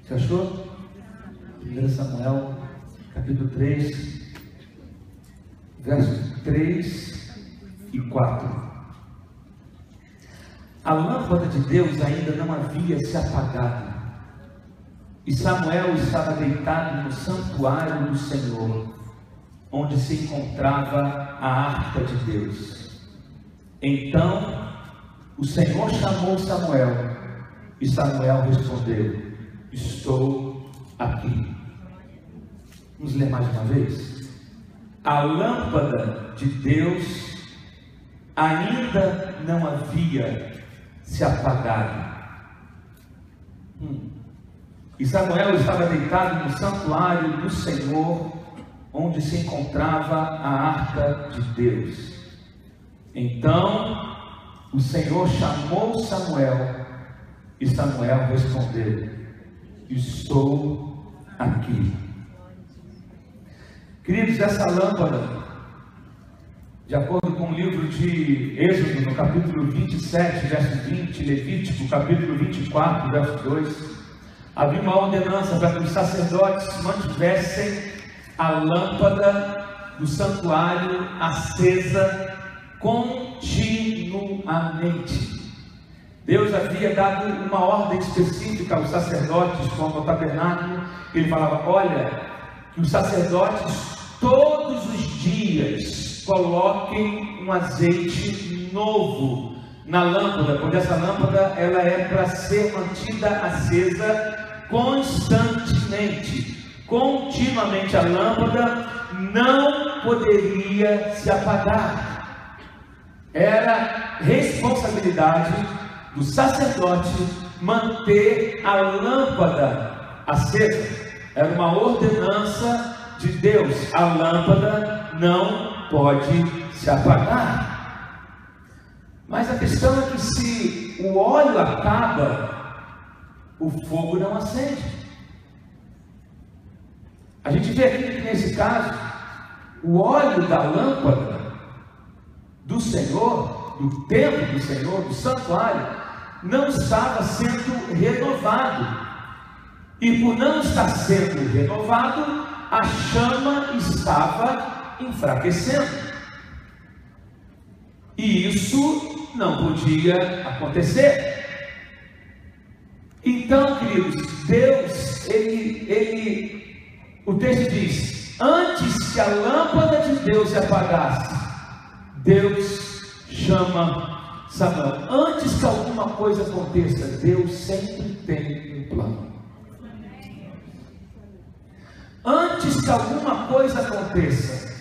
Você achou? 1 Samuel, capítulo 3, versos 3 e 4. A lâmpada de Deus ainda não havia se apagado, e Samuel estava deitado no santuário do Senhor, onde se encontrava a arca de Deus. Então o Senhor chamou Samuel, e Samuel respondeu: estou aqui. Vamos ler mais uma vez? A lâmpada de Deus ainda não havia se apagado. E Samuel estava deitado no santuário do Senhor, onde se encontrava a arca de Deus. Então o Senhor chamou Samuel, e Samuel respondeu: estou aqui. Queridos, essa lâmpada, de acordo com o livro de Êxodo, no capítulo 27, verso 20, Levítico, capítulo 24, verso 2, havia uma ordenança para que os sacerdotes mantivessem a lâmpada do santuário acesa continuamente. Deus havia dado uma ordem específica aos sacerdotes quanto ao tabernáculo. Ele falava: olha, que os sacerdotes todos os dias coloquem um azeite novo na lâmpada, porque essa lâmpada ela é para ser mantida acesa constantemente, continuamente. A lâmpada não poderia se apagar. Era responsabilidade do sacerdote manter a lâmpada acesa. Era uma ordenança de Deus. A lâmpada não pode se apagar. Mas a questão é que se o óleo acaba, o fogo não acende. A gente vê aqui que nesse caso, o óleo da lâmpada do Senhor, do templo do Senhor, do santuário, não estava sendo renovado. E por não estar sendo renovado, a chama estava enfraquecendo. E isso não podia acontecer. Então, queridos, Deus, o texto diz: antes que a lâmpada de Deus se apagasse, Deus chama Samuel. Antes que alguma coisa aconteça, Deus sempre tem um plano. Antes que alguma coisa aconteça,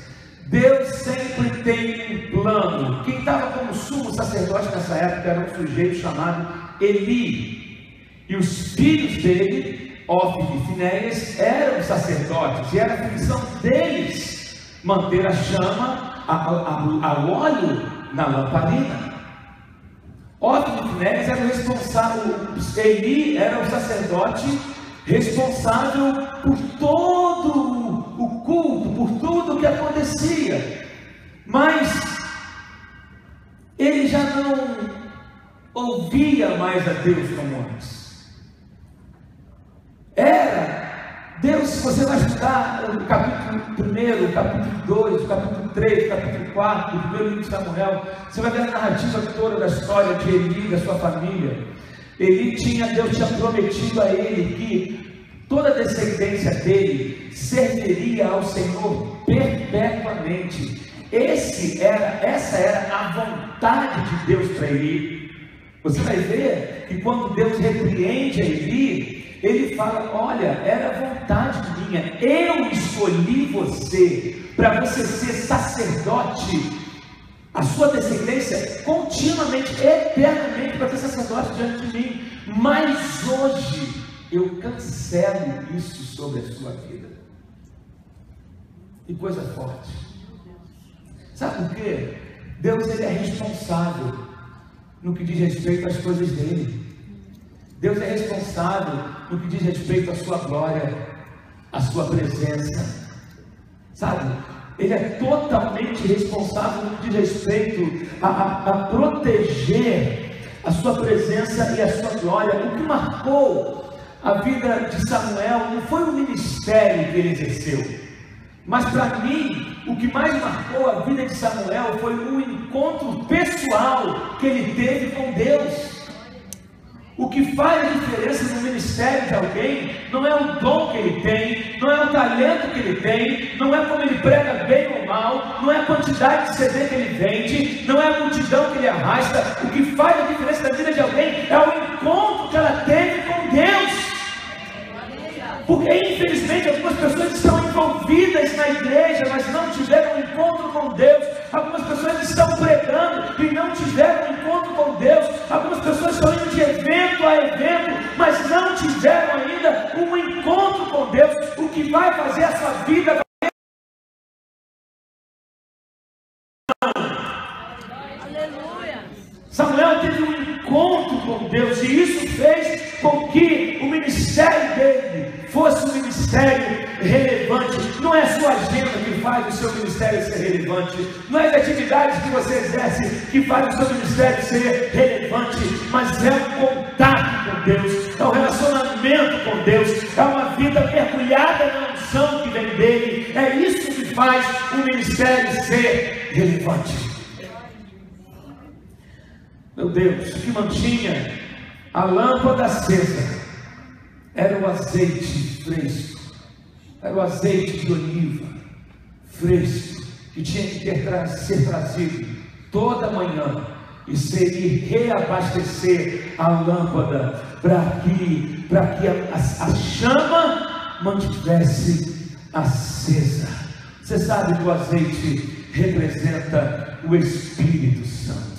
Deus sempre tem um plano. Quem estava como sumo sacerdote nessa época era um sujeito chamado Eli, e os filhos dele, Ofni e Finéias, eram sacerdotes, e era a função deles manter a chama, a óleo na lamparina. Ofni e Finéias eram responsáveis. Eli era o sacerdote responsável por todo o culto, por tudo o que acontecia. Mas ele já não ouvia mais a Deus como antes. Era Deus. Se você vai estudar o capítulo 1, o capítulo 2, o capítulo 3, o capítulo 4, o primeiro livro de Samuel, você vai ver a narrativa toda da história de Eli e da sua família. Deus tinha prometido a ele que toda a descendência dele serviria ao Senhor perpetuamente. Essa era a vontade de Deus para Eli. Você vai ver que quando Deus repreende a Eli, ele fala: olha, era vontade minha, eu escolhi você para você ser sacerdote, a sua descendência continuamente, eternamente, para ser sacerdote diante de mim. Mas hoje eu cancelo isso sobre a sua vida. Que coisa forte. Sabe por quê? Deus, ele é responsável no que diz respeito às coisas dele. Deus é responsável no que diz respeito à sua glória, à sua presença. Sabe? Ele é totalmente responsável no que diz respeito a proteger a sua presença e a sua glória. O que marcou a vida de Samuel não foi o ministério que ele exerceu, mas para mim, o que mais marcou a vida de Samuel foi o encontro pessoal que ele teve com Deus. O que faz a diferença no ministério de alguém não é o dom que ele tem, não é o talento que ele tem, não é como ele prega bem ou mal, não é a quantidade de CD que ele vende, não é a multidão que ele arrasta. O que faz a diferença na vida de alguém é o encontro que ela teve com Deus. Porque infelizmente algumas pessoas estão envolvidas na igreja, mas não tiveram um encontro com Deus. Algumas pessoas estão pregando e não tiveram um encontro com Deus. Algumas pessoas estão indo de evento a evento, mas não tiveram ainda um encontro com Deus. O que vai fazer a sua vida Samuel teve um encontro com Deus, e isso fez com que o ministério dele fosse um ministério relevante. Não é a sua agenda que faz o seu ministério ser relevante, não é as atividades que você exerce que faz o seu ministério ser relevante, mas é o contato com Deus, é o relacionamento com Deus, é uma vida mergulhada na unção que vem dele. É isso que faz o ministério ser relevante. Meu Deus, o que mantinha a lâmpada acesa era o azeite fresco, era o azeite de oliva fresco, que tinha que ser trazido toda manhã e reabastecer a lâmpada para que a chama mantivesse acesa. Você sabe que o azeite representa o Espírito Santo.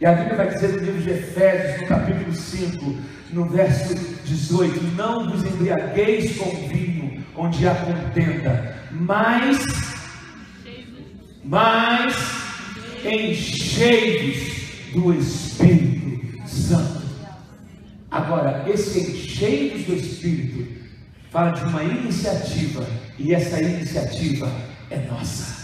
E a Bíblia vai dizer no livro de Efésios, no capítulo 5, no verso 18: não vos embriagueis com vinho, onde há contenda, mas enchei-vos do Espírito Santo. Agora, esse enchei-vos do Espírito fala de uma iniciativa, e essa iniciativa é nossa.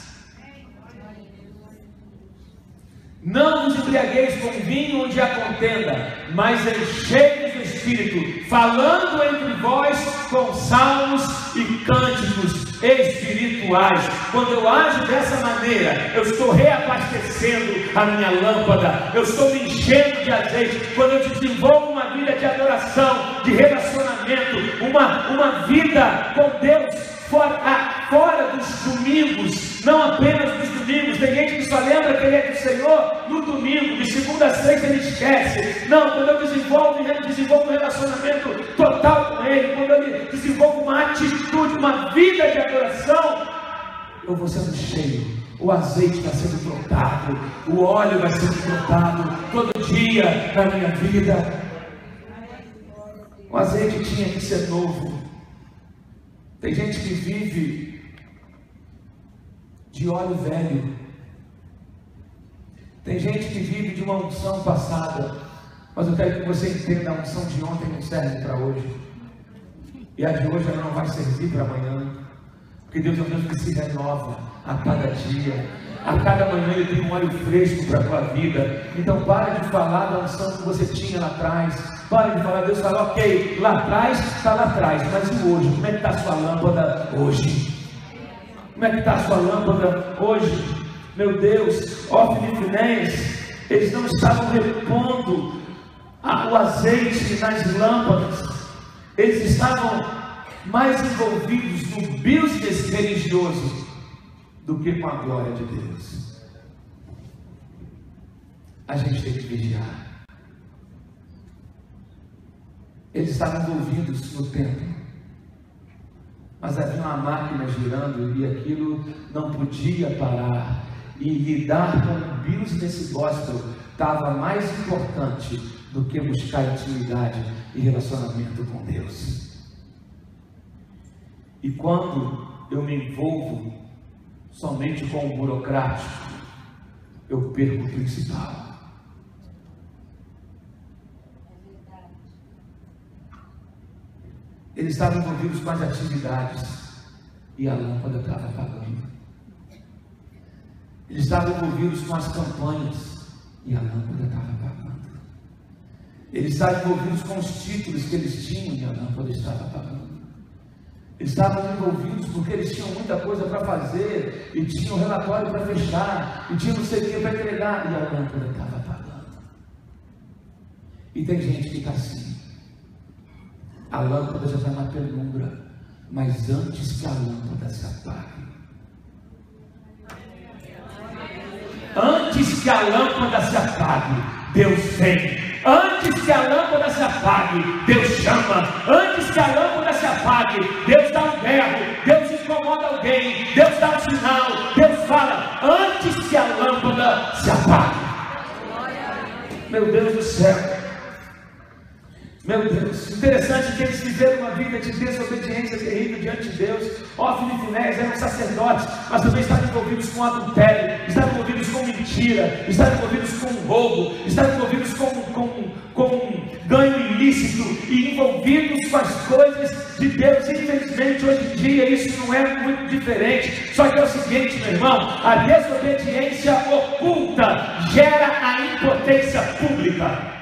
Não vos embriagueis com vinho onde há contenda, mas enchei-vos do Espírito, falando entre vós com salmos e cânticos espirituais. Quando eu ajo dessa maneira, eu estou reabastecendo a minha lâmpada, eu estou me enchendo de azeite. Quando eu desenvolvo uma vida de adoração, de relacionamento, uma vida com Deus fora dos domingos, não apenas dos domingos. Tem gente que só lembra que ele é do Senhor no domingo, de segunda a sexta ele esquece. Não, quando eu desenvolvo um relacionamento total com ele, quando eu desenvolvo uma atitude, uma vida de adoração, eu vou sendo cheio. O azeite está sendo trocado, o óleo vai sendo trocado todo dia na minha vida. O azeite tinha que ser novo. Tem gente que vive de óleo velho. Tem gente que vive de uma unção passada. Mas eu quero que você entenda: a unção de ontem não serve para hoje, e a de hoje ela não vai servir para amanhã. Porque Deus é um Deus que se renova a cada dia. A cada manhã Ele tem um óleo fresco para a tua vida. Então para de falar da unção que você tinha lá atrás. Para de falar. Deus fala: ok, lá atrás está lá atrás, mas e hoje? Como é que está a sua lâmpada hoje? Como é que está a sua lâmpada hoje? Meu Deus, Ofni e Finéias, eles não estavam repondo o azeite nas lâmpadas. Eles estavam mais envolvidos no business religioso do que com a glória de Deus. A gente tem que vigiar. Eles estavam envolvidos no templo, mas havia uma máquina girando e aquilo não podia parar. E lidar com o business gospel estava mais importante do que buscar intimidade e relacionamento com Deus. E quando eu me envolvo somente com o burocrático, eu perco o principal. Eles estavam envolvidos com as atividades e a lâmpada estava apagando. Eles estavam envolvidos com as campanhas e a lâmpada estava apagando. Eles estavam envolvidos com os títulos que eles tinham e a lâmpada estava apagando. Eles estavam envolvidos porque eles tinham muita coisa para fazer, e tinham um relatório para fechar, e tinham não sei o que para entregar, e a lâmpada estava apagando. E tem gente que está assim, a lâmpada já está na penumbra, mas antes que a lâmpada se apague, antes que a lâmpada se apague, Deus vem. Antes que a lâmpada se apague, Deus chama. Antes que a lâmpada se apague, Deus dá um berro, Deus incomoda alguém, Deus dá um sinal, Deus fala. Antes que a lâmpada se apague. Meu Deus do céu. Meu Deus, interessante que eles viveram uma vida de desobediência terrível diante de Deus. Hófni e Finéias eram sacerdotes, mas também estavam envolvidos com adultério, estavam envolvidos com mentira, estavam envolvidos com roubo, estavam envolvidos com ganho ilícito e envolvidos com as coisas de Deus. Infelizmente, hoje em dia, isso não é muito diferente. Só que é o seguinte, meu irmão, a desobediência oculta gera a impotência pública.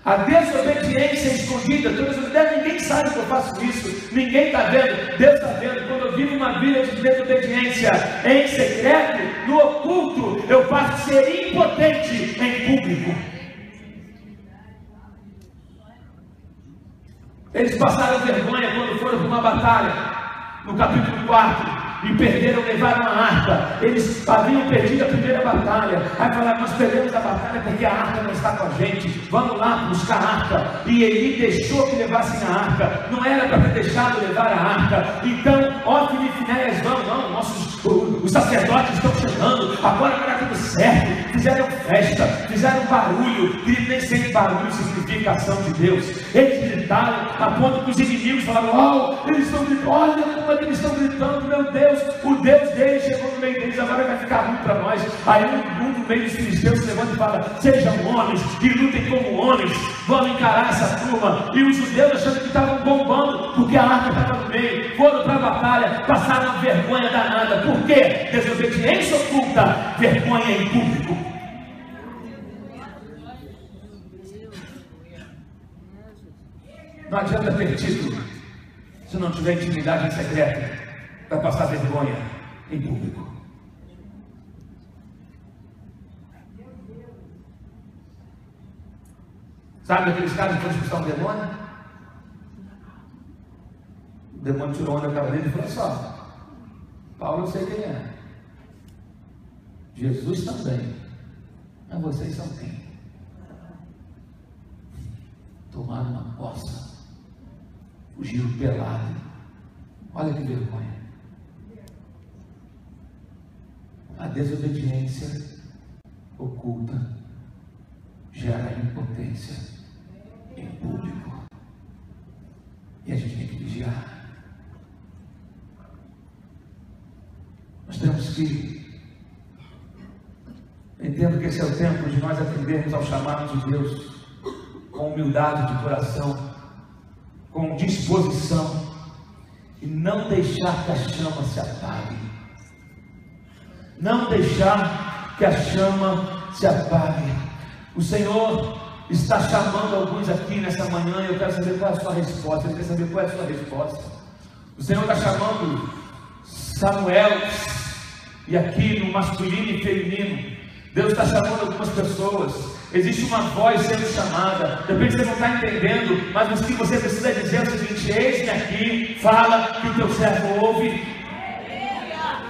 A desobediência escondida, ninguém sabe que eu faço isso, ninguém está vendo, Deus está vendo. Quando eu vivo uma vida de desobediência em secreto, no oculto, eu passo a ser impotente em público. Eles passaram vergonha quando foram para uma batalha, no capítulo 4. E perderam, levaram a arca. Eles haviam perdido a primeira batalha. Aí falaram: nós perdemos a batalha porque a arca não está com a gente. Vamos lá buscar a arca. E Eli deixou que levassem a arca. Não era para ter deixado levar a arca. Então, Hófni e Finéias vão, os sacerdotes estão chegando. Agora vai dar tudo certo. Fizeram festa, fizeram barulho. E nem sempre barulho significa ação de Deus. Eles gritaram a ponto que os inimigos falaram: eles estão gritando, olha como é que eles estão gritando, meu Deus. O Deus deles chegou no meio deles, agora vai ficar ruim para nós. Aí um do meio dos filisteus se levanta e fala: sejam homens e lutem como homens, vamos encarar essa turma. E os judeus, achando que estavam bombando, porque a arca estava no meio, foram para a batalha, passaram uma vergonha danada. Por quê? Desobediência oculta, vergonha em público. Não adianta ter título se não tiver intimidade em secreto. Vai passar vergonha em público. Sabe aqueles caras que foram expulsar um demônio? O demônio tirou onda da cara dele e falou: só, Paulo eu sei quem é, Jesus também, mas vocês são quem? Tomaram uma coça, fugiram pelado. Olha que vergonha. A desobediência oculta gera impotência em público. E a gente tem que vigiar. Nós temos que entender que esse é o tempo de nós atendermos ao chamado de Deus com humildade de coração, com disposição, e não deixar que a chama se apague. Não deixar que a chama se apague. O Senhor está chamando alguns aqui nessa manhã, e eu quero saber qual é a sua resposta. Ele quer saber qual é a sua resposta. O Senhor está chamando Samuel, e aqui no masculino e feminino, Deus está chamando algumas pessoas. Existe uma voz sendo chamada. De repente você não está entendendo, mas o que você precisa dizer é o seguinte: eis-me aqui, fala que o teu servo ouve.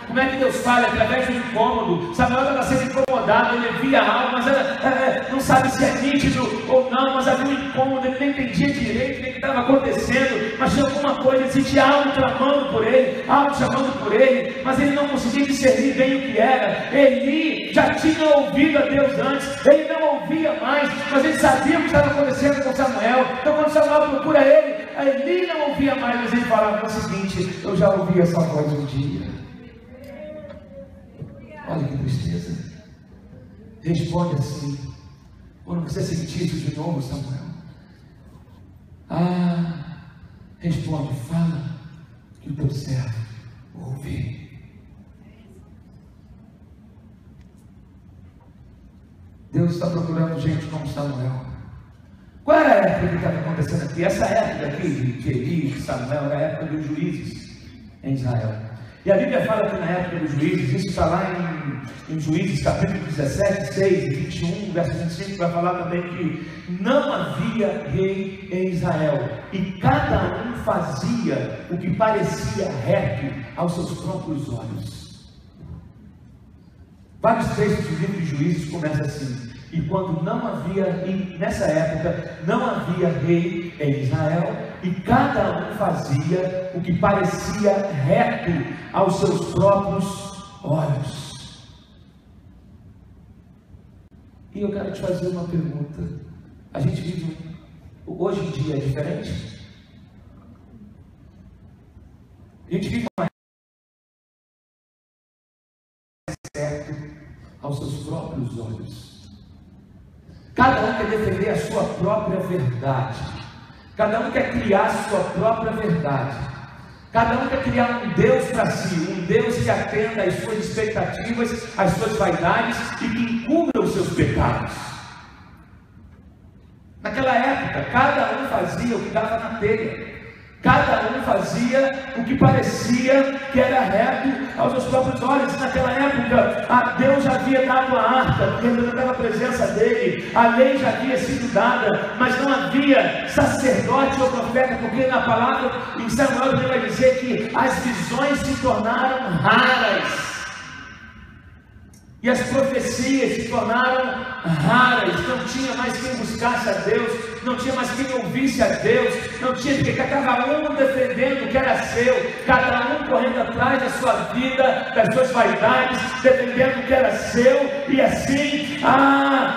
Como é que Deus fala? Através do incômodo. Samuel estava sendo incomodado, ele via algo, mas não sabe se é nítido ou não, mas havia um incômodo, ele nem entendia direito o que estava acontecendo, mas tinha alguma coisa, ele sentia algo clamando por ele, algo chamando por ele, mas ele não conseguia discernir bem o que era. Eli já tinha ouvido a Deus antes, ele não ouvia mais, mas ele sabia o que estava acontecendo com Samuel. Então quando Samuel procura ele, Eli não ouvia mais, mas ele falava o seguinte: eu já ouvi essa voz um dia. Olha que tristeza. Responde assim: quando você sentir isso de novo, Samuel, responde, fala que o teu servo ouve. Deus está procurando gente como Samuel. Qual era a época que estava acontecendo aqui? Essa época aqui de Eli, de Samuel, era a época dos juízes em Israel. E a Bíblia fala que na época dos juízes, isso está lá em Juízes capítulo 17, 6 e 21, verso 25, vai falar também que não havia rei em Israel, e cada um fazia o que parecia reto aos seus próprios olhos. Vários textos do livro de Juízes começam assim: e quando não havia, e nessa época, não havia rei em Israel, e cada um fazia o que parecia reto aos seus próprios olhos. E eu quero te fazer uma pergunta: a gente vive, hoje em dia, é diferente? A gente vive uma certo aos seus próprios olhos. Cada um quer defender a sua própria verdade. Cada um quer criar a sua própria verdade. Cada um quer criar um Deus para si, um Deus que atenda às suas expectativas, às suas vaidades e que encubra os seus pecados. Naquela época, cada um fazia o que dava na telha. Cada um fazia o que parecia que era reto aos seus próprios olhos. Naquela época, Deus já havia dado a arca, que representava a presença dele. A lei já havia sido dada, mas não havia sacerdote ou profeta, porque na palavra, em Samuel, ele vai dizer que as visões se tornaram raras. E as profecias se tornaram raras, não tinha mais quem buscasse a Deus, não tinha mais quem ouvisse a Deus, não tinha, porque cada um defendendo o que era seu, cada um correndo atrás da sua vida, das suas vaidades, defendendo o que era seu, e assim,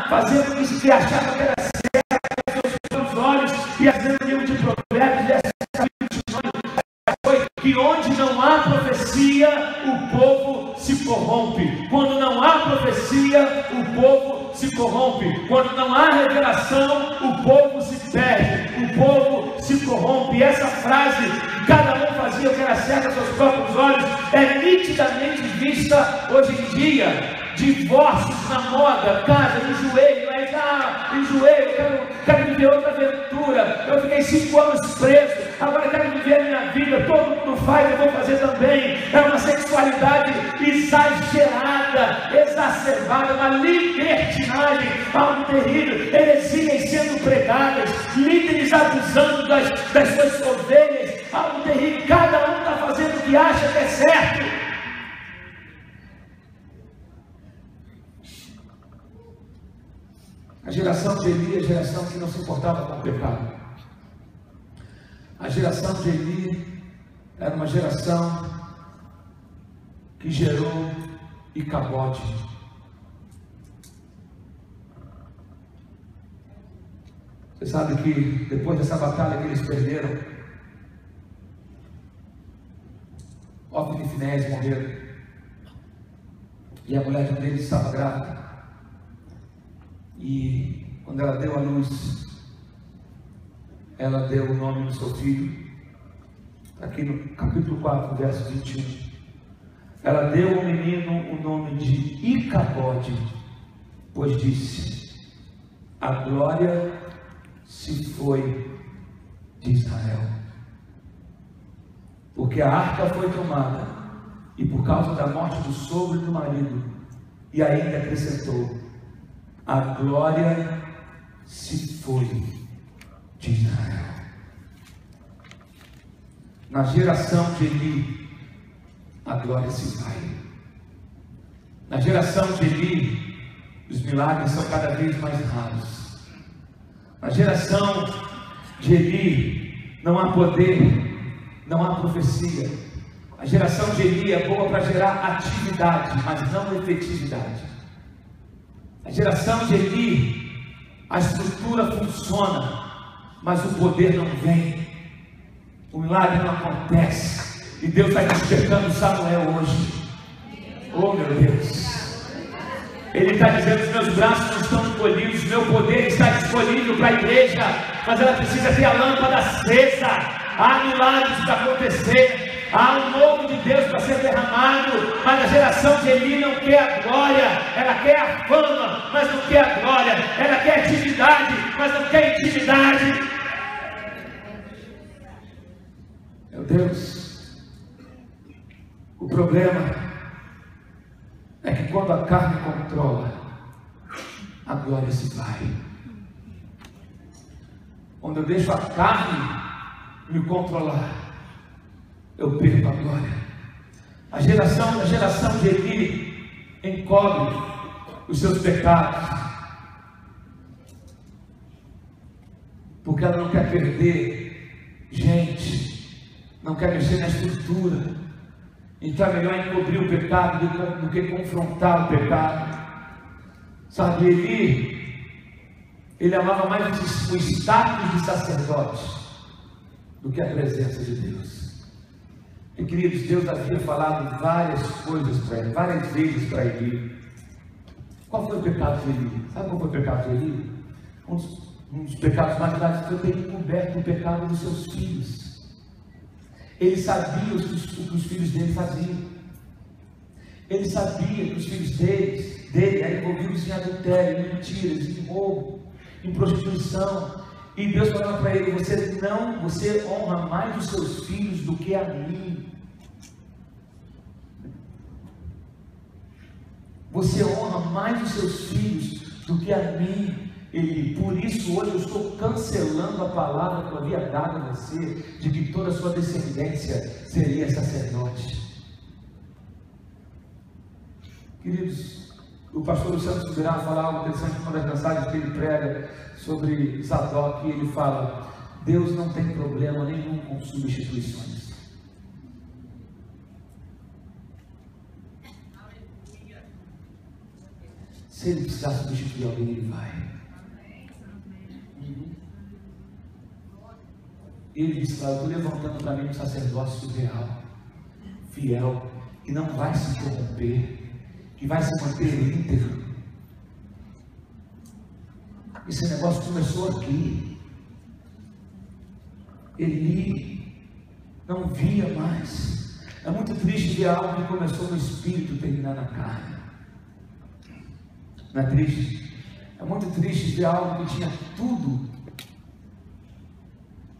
fazendo isso que achava que era certo, com os seus olhos, e fazendo o livro de Provérbios, foi que onde não há profecia, o povo se corrompe. Quando não há profecia, o povo se corrompe. Quando não há revelação, o povo se perde, o povo se corrompe. E essa frase, cada um fazia o que era certo aos seus próprios olhos, é nitidamente vista hoje em dia. Divórcios na moda, casa, enjoei, quero viver outra aventura. Eu fiquei 5 anos preso, agora quero viver a minha vida. Todo mundo faz, eu vou fazer também. É uma sexualidade exagerada, exacerbada, uma libertinagem, algo terrível. Heresias sendo pregadas, líderes abusando das suas ovelhas, algo terrível. Cada um está fazendo o que acha que é certo. A geração de Eli é a geração que não se importava com o pecado. A geração de Eli era uma geração que gerou Icabode. Você sabe que depois dessa batalha que eles perderam, Ofni e Finéias morreram, e a mulher de um deles estava grávida. E quando ela deu à luz, ela deu o nome do seu filho, aqui no capítulo 4, verso 21. Ela deu ao menino o nome de Icabode, pois disse: a glória se foi de Israel. Porque a arca foi tomada, e por causa da morte do sogro e do marido, e ainda acrescentou: a glória se foi de Israel. Na geração de Eli, a glória se vai. Na geração de Eli, os milagres são cada vez mais raros. Na geração de Eli, não há poder, não há profecia. A geração de Eli é boa para gerar atividade, mas não efetividade. A geração de Eli, a estrutura funciona, mas o poder não vem, o milagre não acontece. E Deus está despertando Samuel hoje. Oh meu Deus, Ele está dizendo: os meus braços não estão encolhidos, meu poder está disponível para a igreja, mas ela precisa ter a lâmpada acesa. Há milagres para acontecer, há um novo de Deus para ser derramado, mas a geração de Eli não quer a glória, ela quer a fama, fama, mas não quer a glória. Ela quer atividade, mas não quer intimidade. Meu Deus, o problema é que quando a carne controla, a glória se vai. Quando eu deixo a carne me controlar, eu perco a glória. A geração de Eli encobre os seus pecados, porque ela não quer perder gente, não quer mexer na estrutura. Então é melhor encobrir o pecado do que confrontar o pecado. Sabe, ele amava mais o status de sacerdote do que a presença de Deus. E queridos, Deus havia falado várias coisas para ele, várias vezes para ele. Qual foi o pecado de Eli? Sabe qual foi o pecado de Eli? Um dos pecados mais graves foi ter encoberto o pecado dos seus filhos. Ele sabia o que os filhos dele faziam. Ele sabia que os filhos dele eram envolvidos em adultério, em mentiras, em roubo, em prostituição. E Deus falava para ele: você honra mais os seus filhos do que a mim. Você honra mais os seus filhos do que a mim. E por isso hoje eu estou cancelando a palavra que eu havia dado a você, de que toda a sua descendência seria sacerdote. Queridos, o pastor Luciano Subirá fala algo interessante, uma das mensagens que ele prega sobre Zadok, e ele fala: Deus não tem problema nenhum com substituições. Se ele precisar substituir alguém, ele vai. Ele disse: eu estou levantando para mim um sacerdócio real, fiel, que não vai se corromper, que vai se manter íntegro. Esse negócio começou aqui. Eli não via mais. É muito triste ver algo que começou no espírito e terminar na carne. Não é triste? É muito triste ver algo que tinha tudo.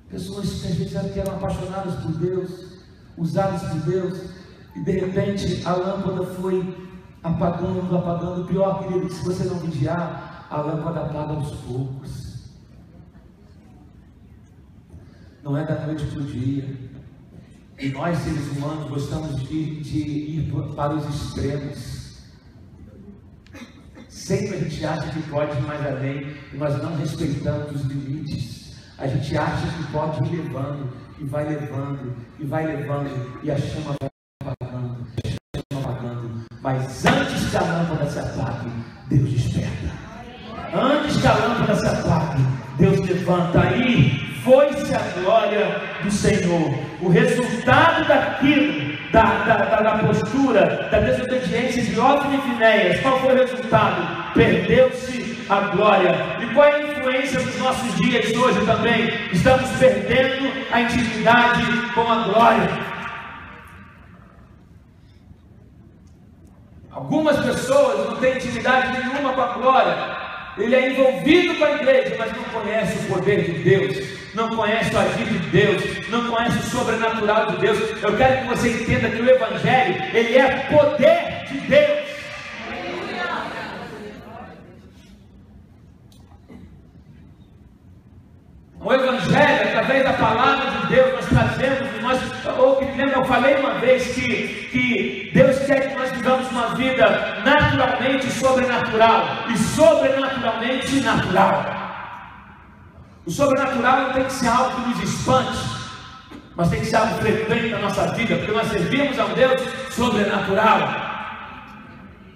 Pessoas que às vezes eram apaixonadas por Deus, usadas por Deus, e de repente a lâmpada foi apagando. Pior, querido, que se você não vigiar, a lâmpada apaga aos poucos. Não é da noite para o dia. E nós, seres humanos, gostamos de ir para os extremos. Sempre a gente acha que pode ir mais além, e nós não respeitamos os limites. A gente acha que pode ir levando, e vai levando, e a chama vai apagando. Mas antes que a lâmpada se apague, Deus desperta. Antes que a lâmpada se apague, Deus levanta. Aí foi-se a glória do Senhor. O resultado daquilo, da postura, da desobediência de Ofni e Finéias, qual foi o resultado? Perdeu-se a glória. E qual é a influência dos nossos dias hoje também? Estamos perdendo a intimidade com a glória. Algumas pessoas não têm intimidade nenhuma com a glória. Ele é envolvido com a igreja, mas não conhece o poder de Deus, não conhece o agir de Deus, não conhece o sobrenatural de Deus. Eu quero que você entenda que o Evangelho, ele é poder de Deus. O Evangelho, através da palavra de Deus, nós trazemos, eu falei uma vez que Deus quer que nós vivamos uma vida naturalmente sobrenatural e sobrenaturalmente natural. O sobrenatural não tem que ser algo que nos espante, mas tem que ser algo frequente na nossa vida, porque nós servimos a um Deus sobrenatural.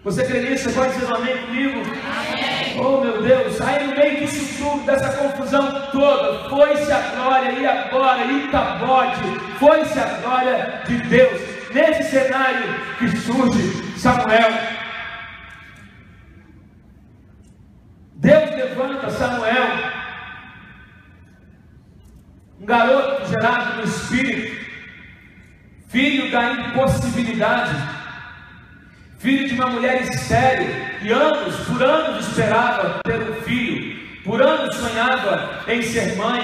Você crê nisso? Você pode dizer um amém comigo? Amém. Oh meu Deus, aí no meio disso tudo, dessa confusão toda, foi-se a glória, e agora, Icabode, foi-se a glória de Deus. Nesse cenário que surge Samuel, Deus levanta Samuel, um garoto gerado no Espírito, filho da impossibilidade, filho de uma mulher estéril, e anos, por anos esperava ter um filho, por anos sonhava em ser mãe.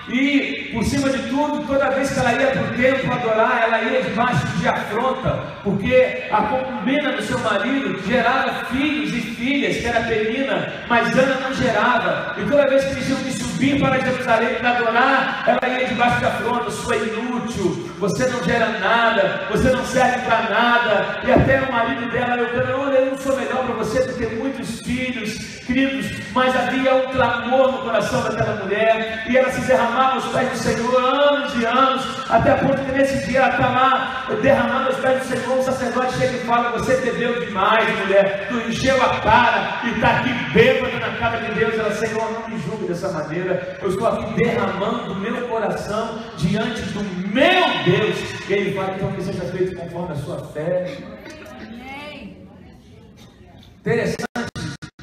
E por cima de tudo, toda vez que ela ia para o templo adorar, ela ia debaixo de afronta, porque a concubina do seu marido gerava filhos e filhas, que era Penina, mas Ana não gerava. E toda vez que eles tinham que subir para Jerusalém para adorar, ela ia debaixo de afronta: sua inútil, você não gera nada, você não serve para nada. E até o marido dela, olha, eu não sou melhor para você do que muitos filhos, queridos. Mas havia um clamor no coração daquela mulher, e ela se derramava aos pés do Senhor anos e anos, até a ponto que nesse dia ela está lá derramando aos pés do Senhor. O sacerdote chega e fala: você bebeu demais, mulher, tu encheu a cara e está aqui bêbada na casa de Deus. Ela: Senhor, não me julgue dessa maneira, eu estou aqui derramando o meu coração diante do meu Deus. E ele fala: então que seja feito conforme a sua fé. Interessante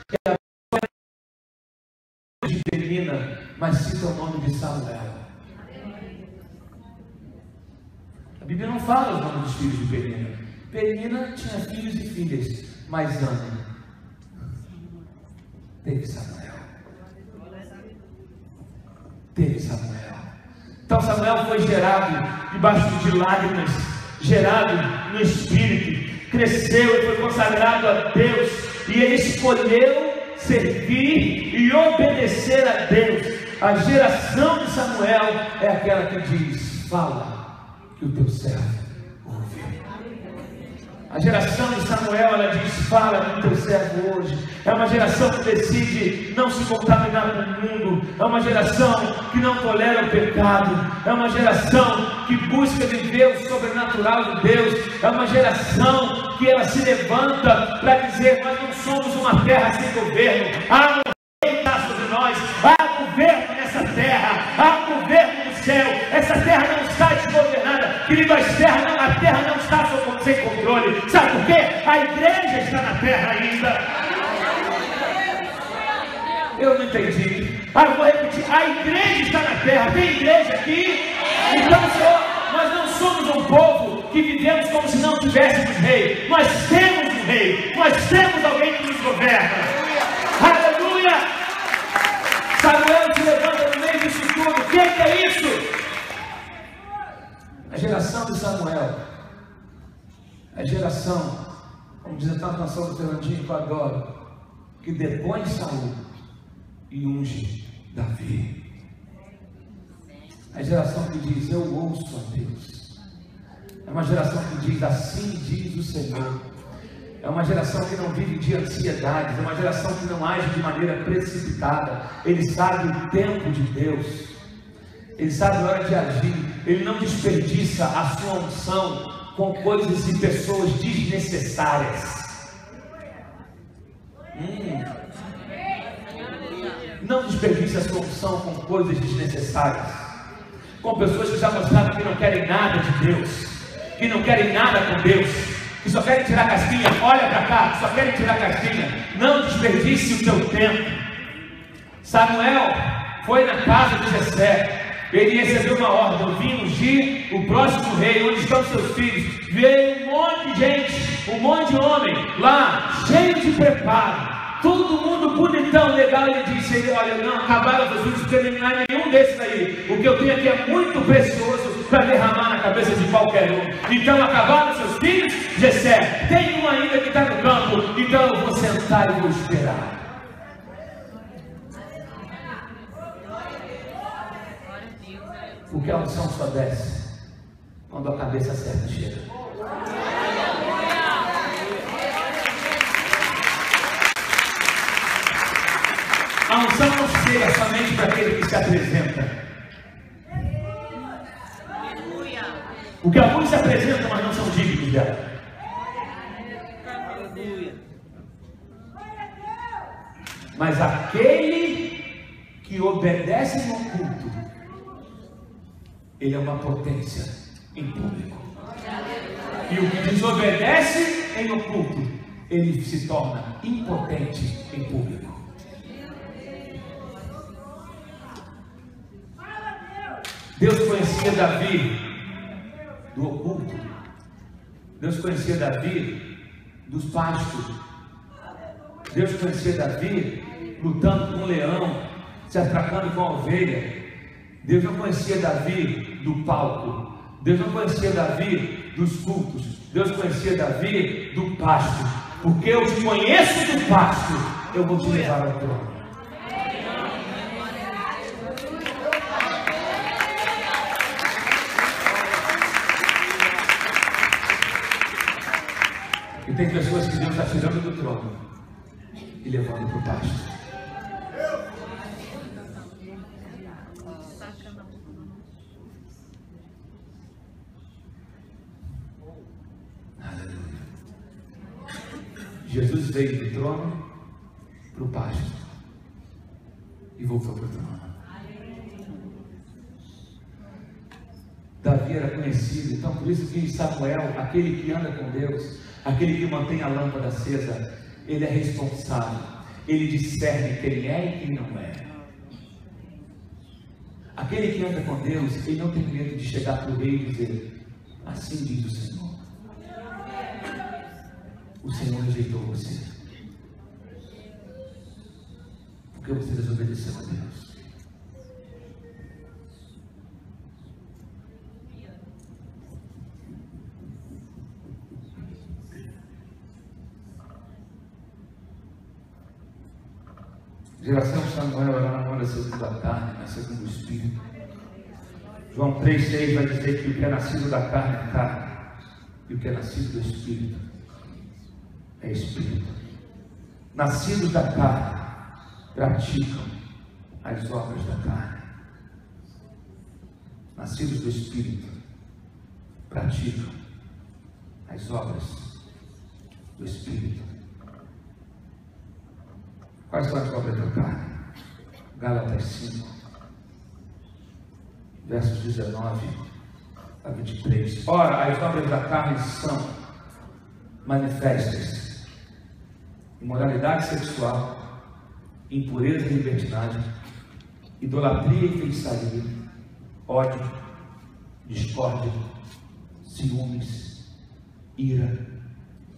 que a de Penina, mas cita o nome de Samuel. A Bíblia não fala os nomes dos filhos de Penina. Penina tinha filhos e filhas, mas Ana teve Samuel. Teve Samuel. Então Samuel foi gerado debaixo de lágrimas, gerado no Espírito, cresceu e foi consagrado a Deus, e ele escolheu servir e obedecer a Deus. A geração de Samuel é aquela que diz: fala, que o teu servo ouve. A geração de Samuel, ela diz: fala, que o teu servo hoje. É uma geração que decide não se contaminar com o mundo. É uma geração que não tolera o pecado. É uma geração que busca viver o sobrenatural de Deus. É uma geração que ela se levanta para dizer: nós não somos uma terra sem governo. Há um rei que está sobre nós. Há governo nessa terra. Há governo no céu. Essa terra não está desgovernada. Querido, a terra não está sem controle. Sabe por quê? A igreja está na terra ainda. Eu não entendi. Eu vou repetir: a igreja está na terra. Tem igreja aqui? Então, Senhor, nós não somos um povo que vivemos como se não tivéssemos rei. Nós temos um rei. Nós temos alguém que nos governa. Aleluia! Samuel se levanta no meio disso tudo. O que é isso? A geração de Samuel, a geração, como diz a canção do Fernandinho que eu adoro, que depõe Saul e unge Davi. A geração que diz: eu ouço a Deus. É uma geração que diz: assim diz o Senhor. É uma geração que não vive de ansiedades. É uma geração que não age de maneira precipitada. Ele sabe o tempo de Deus. Ele sabe a hora de agir. Ele não desperdiça a sua unção com coisas e pessoas desnecessárias. Não desperdice a sua unção com coisas desnecessárias, com pessoas que já mostraram que não querem nada de Deus, que não querem nada com Deus, que só querem tirar casquinha. Olha para cá, que só querem tirar casquinha. Não desperdice o teu tempo. Samuel foi na casa de Jessé. Ele recebeu uma ordem: vim ungir o próximo rei. Onde estão seus filhos? Veio um monte de gente, um monte de homem lá, cheio de preparo. Todo mundo bonitão, legal. Ele disse: olha, não acabaram os filhos, porque não é nenhum desses aí. O que eu tenho aqui é muito precioso para derramar na cabeça de qualquer um. Então acabaram seus filhos? Jessé, tem um ainda que está no campo. Então eu vou sentar e vou esperar. Porque a unção só desce quando a cabeça certa chega. A unção não chega somente para aquele que se apresenta. Porque alguns se apresentam, mas não são dignos dela. Mas aquele que obedece no culto, ele é uma potência em público. E o que desobedece em oculto, ele se torna impotente em público. Deus conhecia Davi do oculto. Deus conhecia Davi dos pastos. Deus conhecia Davi lutando com um leão, se atracando com a ovelha. Deus não conhecia Davi do palco. Deus não conhecia Davi dos cultos. Deus conhecia Davi do pasto. Porque eu te conheço do pasto, eu vou te levar ao trono. E tem pessoas que Deus está tirando do trono e levando para o pasto. Aleluia. Jesus veio do trono para o pasto e voltou para o trono. Davi era conhecido, então por isso que Samuel, aquele que anda com Deus, aquele que mantém a lâmpada acesa, ele é responsável, ele discerne quem é e quem não é. Aquele que anda com Deus, ele não tem medo de chegar para o rei e dizer: assim diz o Senhor, o Senhor rejeitou você, porque você desobedeceu a Deus. Geração de Samuel era na onda segundo a carne, mas segundo o Espírito. João 3,6 vai dizer que o que é nascido da carne é carne, e o que é nascido do Espírito é Espírito. Nascidos da carne praticam as obras da carne. Nascidos do Espírito praticam as obras do Espírito. Quais são as obras da carne? Gálatas 5, versos 19 a 23. Ora, as obras da carne são manifestas: imoralidade sexual, impureza e libertinagem, idolatria e feitiçaria, ódio, discórdia, ciúmes, ira,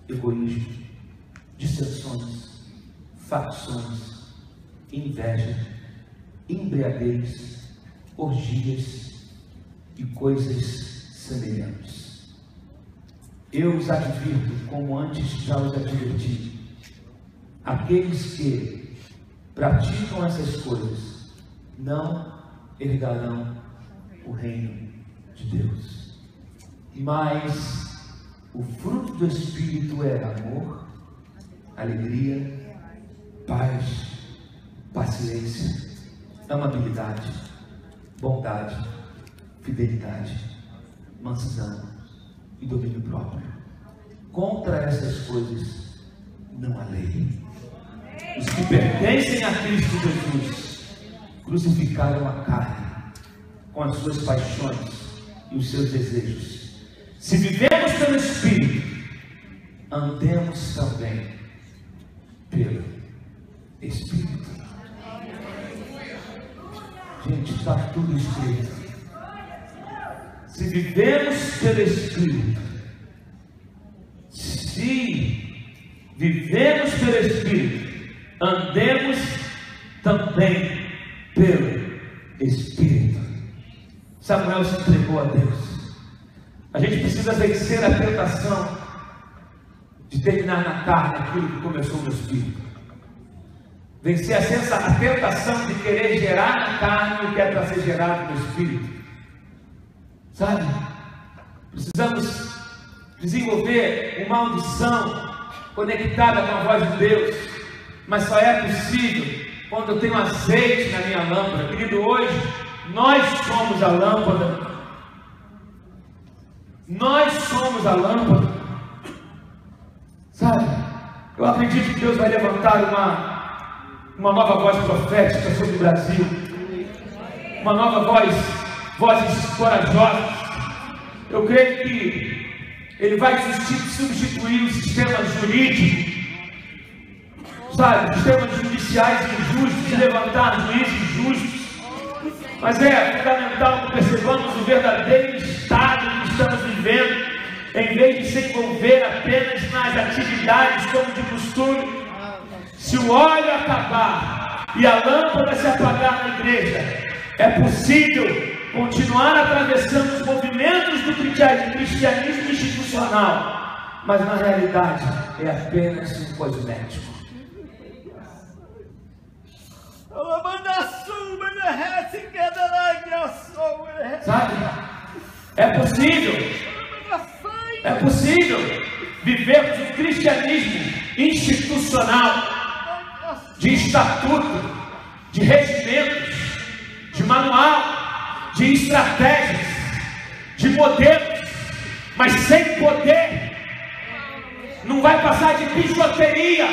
egoísmo, dissensões, facções, inveja, embriaguez, orgias e coisas semelhantes. Eu os advirto, como antes já os adverti: aqueles que praticam essas coisas não herdarão o reino de Deus. Mas o fruto do Espírito é amor, alegria, paz, paciência, amabilidade, bondade, fidelidade, mansidão e domínio próprio. Contra essas coisas não há lei. Os que pertencem a Cristo Jesus crucificaram a carne com as suas paixões e os seus desejos. Se vivemos pelo Espírito, andemos também pelo Espírito. Gente, está tudo escrito. Se vivemos pelo Espírito, andemos também pelo Espírito. Samuel se entregou a Deus. A gente precisa vencer a tentação de terminar na carne aquilo que começou no Espírito. Vencer a tentação de querer gerar na carne o que é para ser gerado no Espírito. Sabe? Precisamos desenvolver uma audição conectada com a voz de Deus. Mas só é possível quando eu tenho azeite na minha lâmpada. Querido, hoje nós somos a lâmpada. Nós somos a lâmpada. Sabe? Eu acredito que Deus vai levantar uma nova voz profética sobre o Brasil. Uma nova voz, vozes corajosas. Eu creio que Ele vai substituir o sistema jurídico, sabe, sistemas judiciais injustos, de levantar juízes justos. Mas é fundamental que percebamos o verdadeiro estado que estamos vivendo, em vez de se envolver apenas nas atividades como de costume. Se o óleo acabar e a lâmpada se apagar na igreja, é possível continuar atravessando os movimentos do cristianismo institucional, mas na realidade é apenas um cosmético. Sabe? É possível vivermos um cristianismo institucional, de estatuto, de regimentos, de manual, de estratégias, de modelos, mas sem poder. Não vai passar de bijuteria.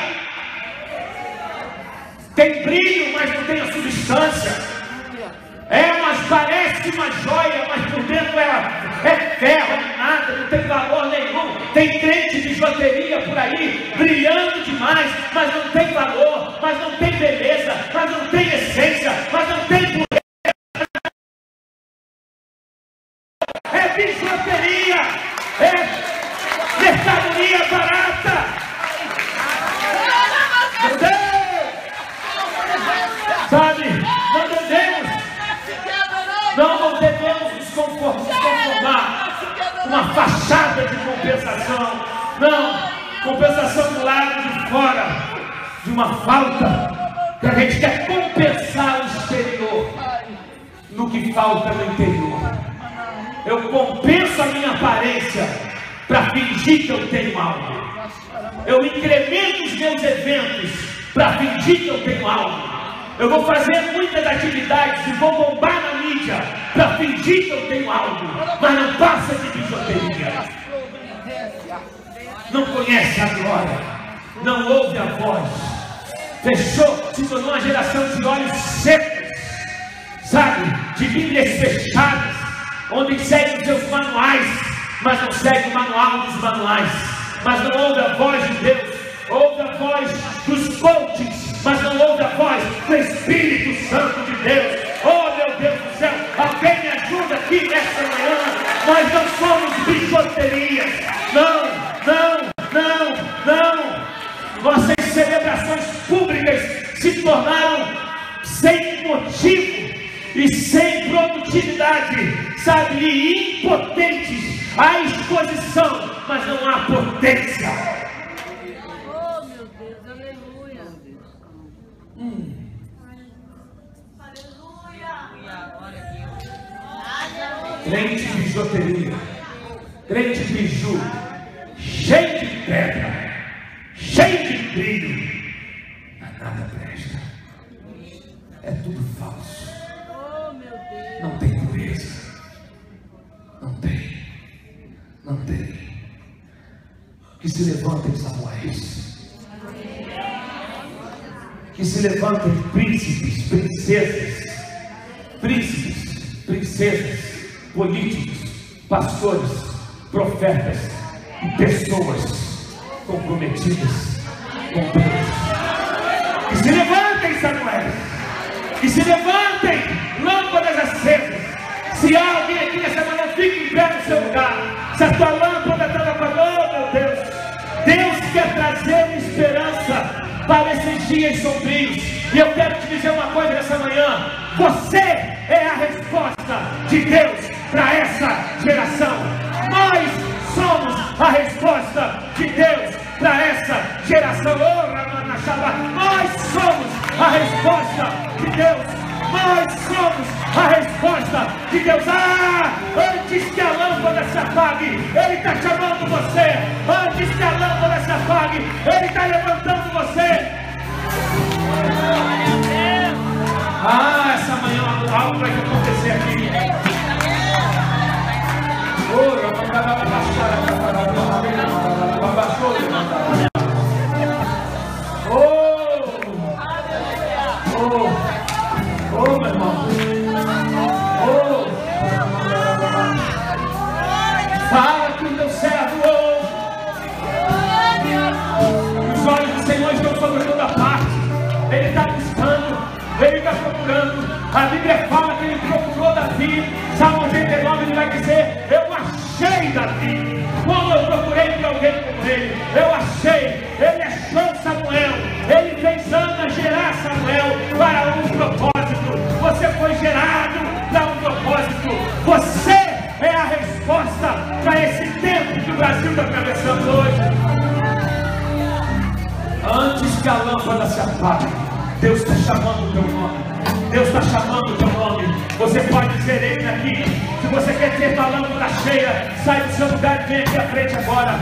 Tem brilho, mas não tem a substância. Mas parece uma joia, mas por dentro ela é ferro, nada, não tem valor nenhum. Tem crente de bijuteria por aí, brilhando demais, mas não tem valor, mas não tem beleza, mas não tem essência, mas não tem pureza. É bijuteria, é mercadoria barata. Meu Deus! Sabe, não devemos nos conformar com uma fachada de compensação. Não, compensação do lado de fora, de uma falta, que a gente quer compensar o exterior no que falta no interior. Eu compenso a minha aparência para fingir que eu tenho algo. Eu incremento os meus eventos para fingir que eu tenho algo. Eu vou fazer muitas atividades e vou bombar na mídia para fingir que eu tenho algo, mas não passa de bijuteria. Não conhece a glória, não ouve a voz. Fechou, se tornou uma geração de olhos secos, sabe, de Bíblias fechadas, onde segue os seus manuais, mas não segue o manual dos manuais, mas não ouve a voz de Deus, ouve a voz dos coaches, mas não ouve a voz do Espírito Santo de Deus. Oh meu Deus do céu, alguém me ajuda aqui nessa manhã. Nós não somos bijuterias. Não. Nossas celebrações públicas se tornaram sem motivo e sem produtividade, sabe, e impotentes. Há exposição, mas não há potência. Crente de bijuteria, crente de biju, cheio de pedra, cheio de brilho, mas nada presta. É tudo falso. Não tem pureza. Não tem. Que se levantem Samuéis, que se levantem príncipes, princesas, políticos, pastores, profetas e pessoas comprometidas com Deus. Que se levantem, Samuel, que se levantem, lâmpadas acesas. Se há alguém aqui nessa manhã, fique em pé no seu lugar. Se a tua lâmpada está apagada, meu Deus quer trazer esperança para esses dias sombrios. E eu quero te dizer uma coisa nessa manhã: você é a resposta de Deus para essa geração. Nós somos a resposta de Deus para essa geração. Nós somos a resposta de Deus. Nós somos a resposta de Deus. Antes que a lâmpada se apague, Ele está chamando você. Antes que a lâmpada se apague, Ele está levantando você. Essa manhã algo vai acontecer aqui. Meu irmão. Fala que o teu servo ouve. Os olhos do Senhor estão sobre toda parte. Ele está buscando, Ele está procurando. A Bíblia fala que Ele procurou Davi. Salmo 89, Ele vai dizer: eu achei Davi. Como eu procurei por alguém como ele, eu achei. Ele achou Samuel. Ele fez resposta para esse tempo que o Brasil está atravessando hoje. Antes que a lâmpada se apague, Deus está chamando o teu nome. Deus está chamando o teu nome. Você pode dizer ele aqui. Se você quer ter uma lâmpada cheia, sai do seu lugar e vem aqui à frente agora.